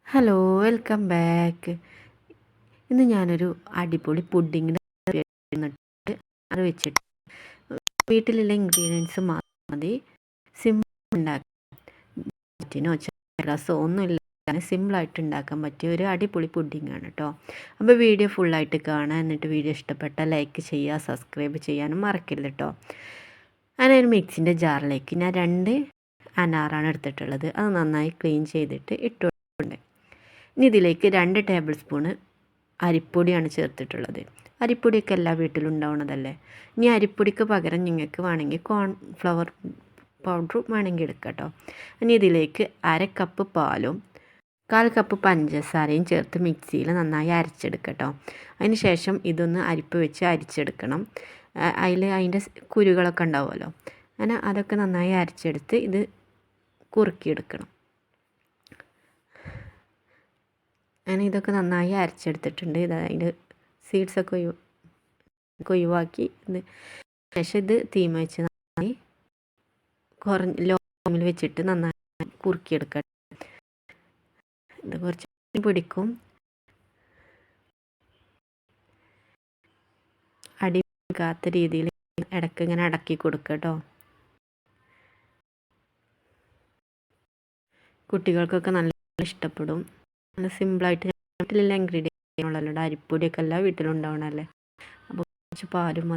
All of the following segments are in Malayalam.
Hello, welcome back. ഇന്ന് ഞാനൊരു അടിപൊളി പുഡിങ്ങിൻ്റെ അത് വെച്ചിട്ട് വീട്ടിലുള്ള ഇൻഗ്രീഡിയൻസ് മാത്രം മതി സിമ്പിൾ ഉണ്ടാക്കാനോ ഗ്ലാസ്സോ ഒന്നും ഇല്ലാതെ സിമ്പിളായിട്ട് ഉണ്ടാക്കാൻ പറ്റിയ ഒരു അടിപൊളി പുഡിങ്ങാണ് കേട്ടോ. അപ്പോൾ വീഡിയോ ഫുള്ളായിട്ട് കാണാൻ, എന്നിട്ട് വീഡിയോ ഇഷ്ടപ്പെട്ടാൽ ലൈക്ക് ചെയ്യുക, സബ്സ്ക്രൈബ് ചെയ്യാനും മറക്കില്ല കേട്ടോ. ഞാനൊരു മിക്സിൻ്റെ ജാറിലേക്ക് ഞാൻ 2 അനാറാണ് എടുത്തിട്ടുള്ളത്. അത് നന്നായി ക്ലീൻ ചെയ്തിട്ട് ഇട്ടുകൊണ്ട് ഇനി ഇതിലേക്ക് 2 ടേബിൾ സ്പൂണ് അരിപ്പൊടിയാണ് ചേർത്തിട്ടുള്ളത്. അരിപ്പൊടിയൊക്കെ എല്ലാ വീട്ടിലും ഉണ്ടാവുന്നതല്ലേ. ഇനി അരിപ്പൊടിക്ക് പകരം നിങ്ങൾക്ക് വേണമെങ്കിൽ കോൺഫ്ലവർ പൗഡർ വേണമെങ്കിൽ എടുക്കാം കേട്ടോ. ഇനി ഇതിലേക്ക് 1/2 കപ്പ് പാലും 1/4 കപ്പ് പഞ്ചസാരയും ചേർത്ത് മിക്സിയിൽ നന്നായി അരച്ചെടുക്കുക കേട്ടോ. അതിന് ശേഷം ഇതൊന്ന് അരിപ്പ് വെച്ച് അരിച്ചെടുക്കണം. അതിൻ്റെ കുരുകളൊക്കെ ഉണ്ടാവുമല്ലോ, അങ്ങനെ അതൊക്കെ നന്നായി അരച്ചെടുത്ത് ഇത് കുറുക്കിയെടുക്കണം. ഞാൻ ഇതൊക്കെ നന്നായി അരച്ചെടുത്തിട്ടുണ്ട്. അതിൻ്റെ സീഡ്സൊക്കെ ഒഴിവാക്കി ശേഷം ഇത് തീമ വെച്ച് നന്നായി ലോ ഫ്ലെയിമിൽ വെച്ചിട്ട് നന്നായി കുറുക്കിയെടുക്കുക. ഇത് കുറച്ച് പിടിക്കും. അടി പിടിക്കാത്ത രീതിയിൽ ഇടയ്ക്ക് ഇങ്ങനെ അടക്കി കൊടുക്കുക കേട്ടോ. കുട്ടികൾക്കൊക്കെ നല്ല ഇഷ്ടപ്പെടും. നല്ല സിമ്പിളായിട്ട് വീട്ടിലുള്ള ഇൻഗ്രീഡിയൻ്റ് ഉള്ളല്ലോ. അരിപ്പൊടിയൊക്കെ എല്ലാ വീട്ടിലുണ്ടാവണമല്ലേ. അപ്പോൾ കുറച്ച് പാലും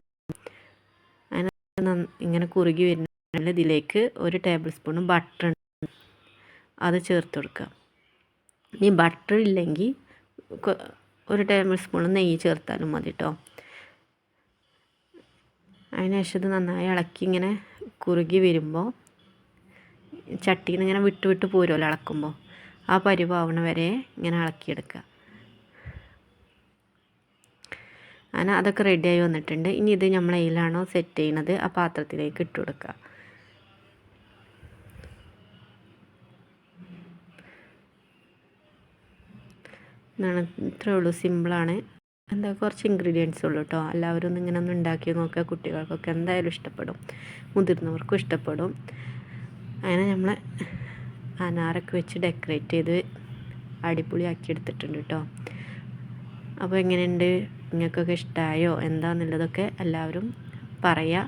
അങ്ങനെ ഇങ്ങനെ കുറുകി വരുന്ന ഇതിലേക്ക് 1 ടേബിൾ സ്പൂൺ ബട്ടർ അത് ചേർത്ത് കൊടുക്കുക. ഇനി ബട്ടർ ഇല്ലെങ്കിൽ 1 ടേബിൾ സ്പൂൺ നെയ്യ് ചേർത്താലും മതി കേട്ടോ. അതിനുശേഷം ഇത് നന്നായി ഇളക്കി ഇങ്ങനെ കുറുകി വരുമ്പോൾ ചട്ടിയിൽ നിന്ന് ഇങ്ങനെ വിട്ട് പോരുമല്ലോ ഇളക്കുമ്പോൾ, ആ പരുവാവണ വരെ ഇങ്ങനെ ഇളക്കിയെടുക്കുക. അങ്ങനെ അതൊക്കെ റെഡിയായി വന്നിട്ടുണ്ട്. ഇനി ഇത് നമ്മൾ അതിലാണോ സെറ്റ് ചെയ്യുന്നത് ആ പാത്രത്തിലേക്ക് ഇട്ട് കൊടുക്കുക. എന്നാണ്, ഇത്രയേ ഉള്ളൂ, സിമ്പിളാണ്. കുറച്ച് ഇൻഗ്രീഡിയൻസ് ഉള്ളൂ കേട്ടോ. എല്ലാവരും ഒന്ന് ഇങ്ങനെ ഒന്ന് ഉണ്ടാക്കി നോക്കുക. കുട്ടികൾക്കൊക്കെ എന്തായാലും ഇഷ്ടപ്പെടും, മുതിർന്നവർക്കും ഇഷ്ടപ്പെടും. അങ്ങനെ നമ്മൾ അനാറൊക്കെ വെച്ച് ഡെക്കറേറ്റ് ചെയ്ത് അടിപൊളിയാക്കി എടുത്തിട്ടുണ്ട് കേട്ടോ. അപ്പോൾ എങ്ങനെയുണ്ട്, നിങ്ങൾക്കൊക്കെ ഇഷ്ടമായോ എന്താണെന്നുള്ളതൊക്കെ എല്ലാവരും പറയുക.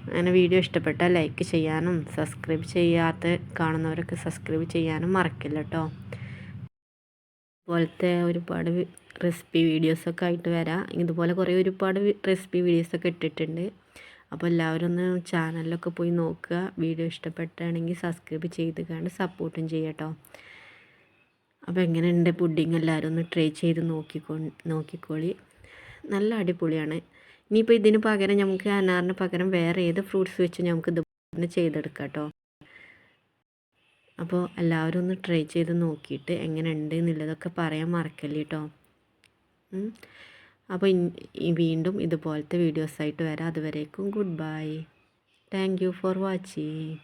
അങ്ങനെ വീഡിയോ ഇഷ്ടപ്പെട്ടാൽ ലൈക്ക് ചെയ്യാനും സബ്സ്ക്രൈബ് ചെയ്യാത്ത കാണുന്നവരൊക്കെ സബ്സ്ക്രൈബ് ചെയ്യാനും മറക്കില്ല കേട്ടോ. ഇതുപോലത്തെ ഒരുപാട് റെസിപ്പി വീഡിയോസൊക്കെ ആയിട്ട് വരാം. ഇതുപോലെ ഒരുപാട് റെസിപ്പി വീഡിയോസൊക്കെ ഇട്ടിട്ടുണ്ട്. അപ്പോൾ എല്ലാവരും ഒന്ന് ചാനലിലൊക്കെ പോയി നോക്കുക. വീഡിയോ ഇഷ്ടപ്പെട്ടാണെങ്കിൽ സബ്സ്ക്രൈബ് ചെയ്ത് കണ്ട് സപ്പോർട്ടും ചെയ്യാം കേട്ടോ. അപ്പോൾ എങ്ങനെയുണ്ട് പുഡിങ്, എല്ലാവരും ഒന്ന് ട്രൈ ചെയ്ത് നോക്കിക്കോളി. നല്ല അടിപൊളിയാണ്. ഇനിയിപ്പോൾ ഇതിന് പകരം നമുക്ക് അനാറിന് പകരം വേറെ ഏത് ഫ്രൂട്ട്സ് വെച്ച് നമുക്ക് ഇതുപോലെ ചെയ്തെടുക്കാം കേട്ടോ. അപ്പോൾ എല്ലാവരും ഒന്ന് ട്രൈ ചെയ്ത് നോക്കിയിട്ട് എങ്ങനെയുണ്ട് എന്നുള്ളതൊക്കെ പറയാൻ മറക്കല്ലേ കേട്ടോ. അപ്പോൾ വീണ്ടും ഇതുപോലത്തെ വീഡിയോസായിട്ട് വരാം. അതുവരേക്കും good bye. Thank you for watching.